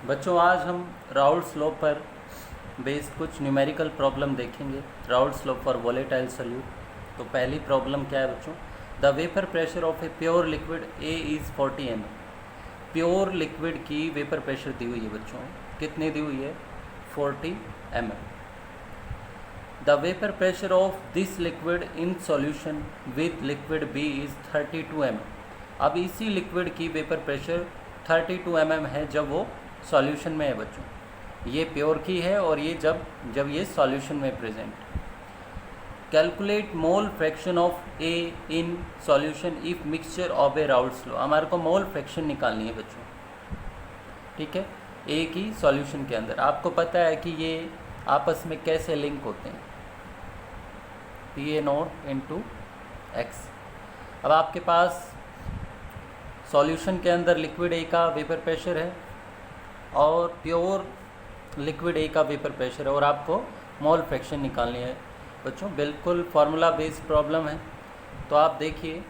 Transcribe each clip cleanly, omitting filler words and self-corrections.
बच्चों आज हम राउल्ट्स लॉ पर बेस्ड कुछ न्यूमेरिकल प्रॉब्लम देखेंगे। Raoult's law for volatile solute. तो पहली प्रॉब्लम क्या है बच्चों? The vapour pressure of a pure liquid A is 40 ml। Pure liquid की वेपर प्रेशर दी हुई है बच्चों, कितनी दी हुई है? 40 ml। The vapour pressure of this liquid in solution with liquid B is 32 ml। अब इसी लिक्विड की वेपर प्रेशर 32 mm है जब वो सॉल्यूशन में है बच्चों। ये प्योर की है और ये जब ये सॉल्यूशन में present. Calculate mole fraction of A in solution if mixture of A Raoult's law. हमारे को मोल फ्रैक्शन निकालनी है बच्चों, ठीक है, ए की सॉल्यूशन के अंदर। आपको पता है कि ये आपस में कैसे लिंक होते हैं, PA0 इंटू एक्स। अब आपके पास सॉल्यूशन के अंदर लिक्विड ए का वेपर प्रेशर है और प्योर लिक्विड ए का वेपर प्रेशर है और आपको मोल फ्रैक्शन निकालनी है बच्चों। बिल्कुल फार्मूला बेस्ड प्रॉब्लम है। तो आप देखिए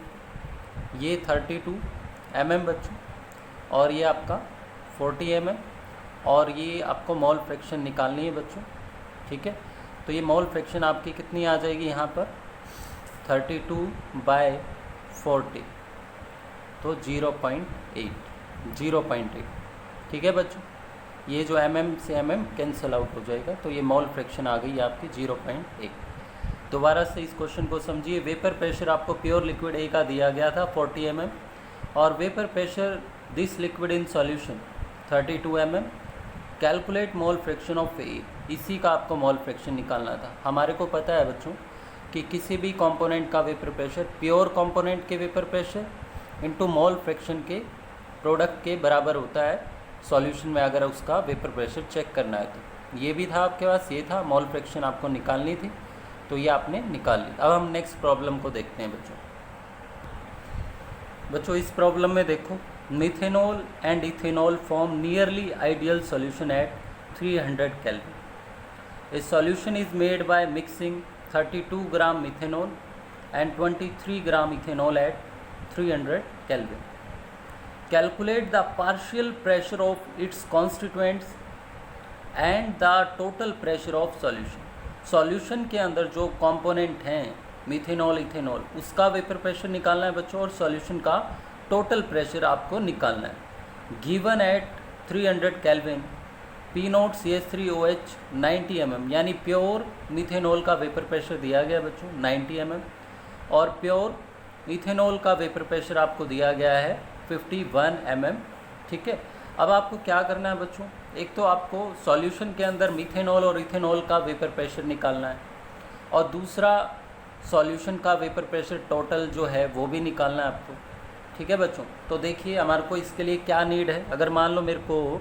ये 32 mm बच्चों और ये आपका 40 mm और ये आपको मोल फ्रैक्शन निकालनी है बच्चों, ठीक है। तो ये मोल फ्रैक्शन आपकी कितनी आ जाएगी यहाँ पर? 32/40, तो 0.8, ठीक है बच्चों। ये जो mm से mm कैंसिल आउट हो जाएगा, तो ये मोल फ्रैक्शन आ गई आपकी 0.8। दोबारा से इस क्वेश्चन को समझिए। वेपर प्रेशर आपको प्योर लिक्विड ए का दिया गया था 40 mm और vapour pressure this liquid in solution 32 mm। Calculate mole fraction of A, इसी का आपको मोल फ्रैक्शन निकालना था। हमारे को पता है बच्चों कि किसी भी कंपोनेंट का वेपर प्रेशर प्योर कंपोनेंट के vapour pressure into mole fraction के प्रोडक्ट के बराबर होता है सॉल्यूशन में, अगर उसका वेपर प्रेशर चेक करना है तो। ये भी था आपके पास, ये था मोल फ्रैक्शन आपको निकालनी थी, तो ये आपने निकाल ली। अब हम नेक्स्ट प्रॉब्लम को देखते हैं बच्चों। इस प्रॉब्लम में देखो, methanol and ethanol form nearly ideal solution at 300 kelvin. A solution is made by mixing 32 gram methanol and 23 gram ethanol at 300 kelvin. Calculate the partial pressure of its constituents and the total pressure of solution। Solution के अंदर जो component हैं methanol ethanol, उसका vapour pressure निकालना है बच्चों और solution का टोटल प्रेशर आपको निकालना है। Given at 300 kelvin P0CH3OH 90 mm, यानी प्योर मिथेनॉल का वेपर प्रेशर दिया गया बच्चों 90 mm और प्योर इथेनॉल का वेपर प्रेशर आपको दिया गया है 51 mm, ठीक है। अब आपको क्या करना है बच्चों? एक तो आपको सॉल्यूशन के अंदर मिथेनॉल और इथेनॉल का वेपर प्रेशर निकालना है और दूसरा सॉल्यूशन का वेपर प्रेशर टोटल जो है वो भी निकालना है आपको, ठीक है बच्चों। तो देखिए हमारे को इसके लिए क्या नीड है। अगर मान लो मेरे को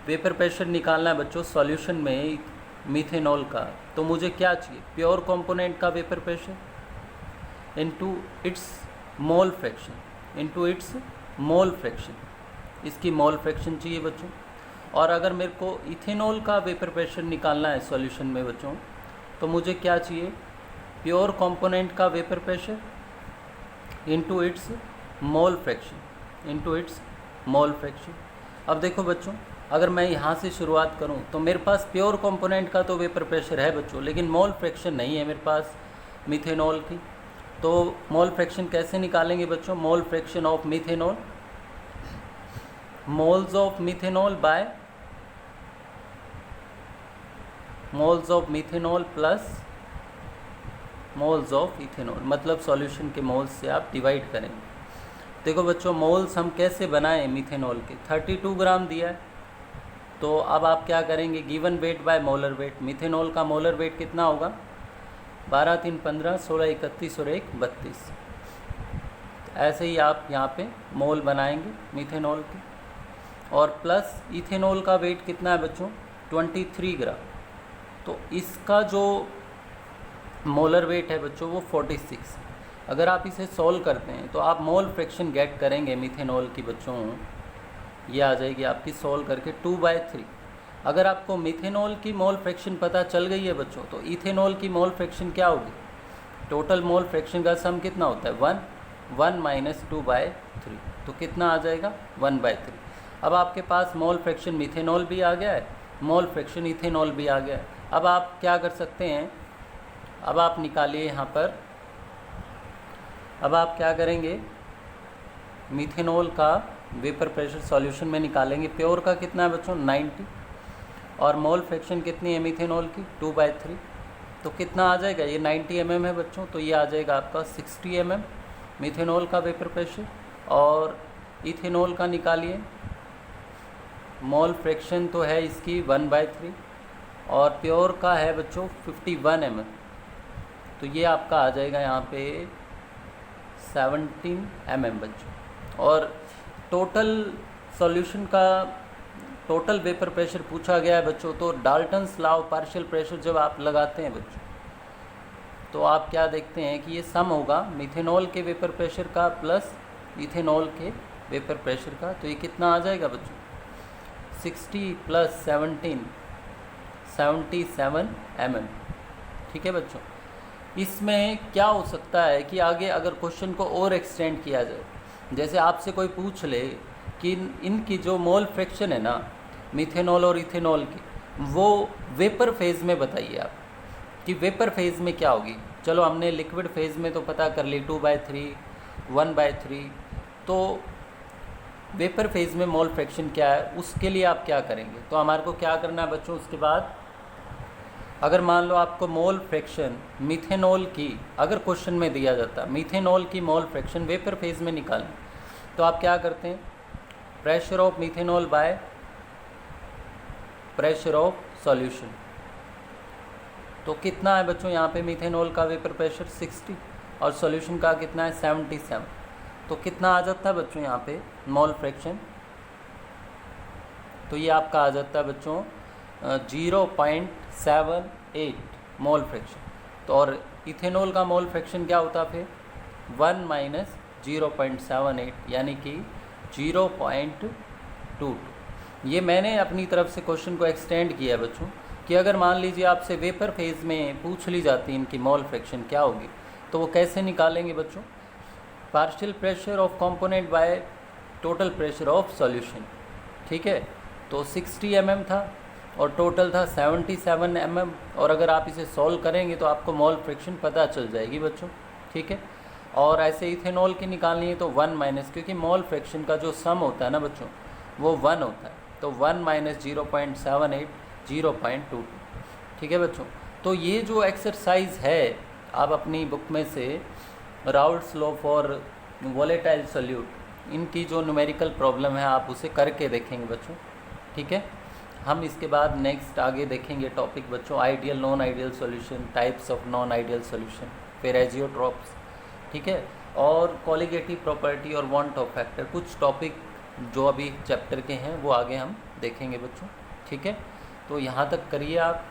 वेपर प्रेशर निकालना है बच्चों सॉल्यूशन में मिथेनॉल का, तो मुझे क्या चाहिए? प्योर कंपोनेंट का vapour pressure into its mole fraction, into its mole fraction, इसकी मोल फ्रैक्शन चाहिए बच्चों। और अगर मेरे को इथेनॉल का वेपर प्रेशर निकालना है सॉल्यूशन में बच्चों, तो मुझे क्या चाहिए? प्योर कंपोनेंट का vapour pressure into its mole fraction, into its mole fraction. अब देखो बच्चों, अगर मैं यहाँ से शुरुआत करूँ तो मेरे पास प्योर कंपोनेंट का तो वेपर प्रेशर है बच्चों, लेकिन मोल फ्रैक्शन नहीं है मेरे पास मिथेनॉल की। तो मोल फ्रैक्शन कैसे निकालेंगे बच्चों? Mole fraction of methanol, moles of methanol by moles of methanol plus moles of ethanol, मतलब सॉल्यूशन के मोल्स से आप डिवाइड करेंगे। देखो बच्चों, मोल्स हम कैसे बनाएं मिथेनॉल के? 32 ग्राम दिया है, तो अब आप क्या करेंगे? Given weight by molar weight. Methanol का मोलर वेट कितना होगा? 12 3 15, 16 31 और 1 32। ऐसे ही आप यहाँ पे मोल बनाएंगे मिथेनॉल के। और प्लस इथेनॉल का वेट कितना है बच्चों? 23 ग्राम। तो इसका जो मोलर वेट है बच्चों वो 46। अगर आप इसे सॉल्व करते हैं तो आप मोल फ्रैक्शन गेट करेंगे मिथेनॉल की बच्चों, ये आ जाएगी आपकी सॉल्व करके 2/3। अगर आपको मिथेनॉल की मोल फ्रैक्शन पता चल गई है बच्चों, तो इथेनॉल की मोल फ्रैक्शन क्या होगी? टोटल मोल फ्रैक्शन का सम कितना होता है? 1 1 - 2/3, तो कितना आ जाएगा? 1/3। अब आपके पास मोल फ्रैक्शन मिथेनॉल भी आ गया है, मोल फ्रैक्शन इथेनॉल भी आ गया है। अब आप क्या कर सकते हैं, अब आप निकालिए यहाँ पर, अब आप क्या करेंगे, मिथेनॉल का वेपर प्रेशर सॉल्यूशन में निकालेंगे। प्योर का कितना है बच्चों 90, और मोल फ्रैक्शन कितनी है मिथेनॉल की 2/3, तो कितना आ जाएगा, ये 90 mm है बच्चों, तो ये आ जाएगा आपका 60 mm मिथेनॉल का वेपर प्रेशर। और इथेनॉल का निकालिए, मोल फ्रैक्शन तो है इसकी 1/3, और प्योर का है बच्चों 51 mm, तो ये आपका आ जाएगा यहाँ पे 17 mm बच्चों। और टोटल सॉल्यूशन का टोटल वेपर प्रेशर पूछा गया है बच्चों, तो Dalton's law of partial pressure जब आप लगाते हैं बच्चों, तो आप क्या देखते हैं कि ये सम होगा मिथेनॉल के वेपर प्रेशर का प्लस इथेनॉल के वेपर प्रेशर का, तो ये कितना आ जाएगा बच्चों 60 + 17 77 mm। ठीक है बच्चों, इसमें क्या हो सकता है कि आगे अगर क्वेश्चन को और एक्सटेंड किया जाए, जैसे आपसे कोई पूछ ले कि इनकी जो मोल फ्रैक्शन है ना मिथेनॉल और इथेनॉल की, वो वेपर फेज़ में बताइए आप कि वेपर फेज़ में क्या होगी। चलो हमने लिक्विड फेज़ में तो पता कर ली 2/3 1/3, तो वेपर फेज़ में मोल फ्रैक्शन क्या है उसके लिए आप क्या करेंगे। तो हमारे को क्या करना है बच्चों, उसके बाद अगर मान लो आपको मोल फ्रैक्शन मिथेनॉल की, अगर क्वेश्चन में दिया जाता मिथेनॉल की मोल फ्रैक्शन वेपर फेज़ में निकालें, तो आप क्या करते हैं, pressure of methanol by pressure of solution. तो कितना है बच्चों यहाँ पे मिथेनॉल का वेपर प्रेशर 60 और सॉल्यूशन का कितना है 77, तो कितना आ जाता है बच्चों यहाँ पे मोल फ्रैक्शन, तो ये आपका आ जाता है बच्चों 0.78 मोल फ्रैक्शन। तो और इथेनॉल का मोल फ्रैक्शन क्या होता फिर 1 - 0.78 यानी कि 0.22। ये मैंने अपनी तरफ से क्वेश्चन को एक्सटेंड किया बच्चों कि अगर मान लीजिए आपसे वेपर फेज़ में पूछ ली जाती इनकी मोल फ्रैक्शन क्या होगी, तो वो कैसे निकालेंगे बच्चों, partial pressure of component by total pressure of solution. ठीक है, तो 60 mm था और टोटल था 77 mm, और अगर आप इसे सॉल्व करेंगे तो आपको मोल फ्रैक्शन पता चल जाएगी बच्चों। ठीक है, और ऐसे इथेनॉल की निकालनी है तो 1 - क्योंकि मोल फ्रैक्शन का जो सम होता है ना बच्चों वो 1 होता है, तो 1 - 0.78 0.22। ठीक है बच्चों, तो ये जो एक्सरसाइज है आप अपनी बुक में से Raoult's law for volatile solute, इनकी जो न्यूमेरिकल प्रॉब्लम है आप उसे करके देखेंगे बच्चों। ठीक है, हम इसके बाद नेक्स्ट आगे देखेंगे टॉपिक बच्चों ideal non ideal solution, types of non ideal solution, फिर एजियोट्रॉप्स। ठीक है, और कॉलिगेटिव प्रॉपर्टी और वांट ऑफ फैक्टर, कुछ टॉपिक जो अभी चैप्टर के हैं वो आगे हम देखेंगे बच्चों। ठीक है, तो यहाँ तक करिए आप।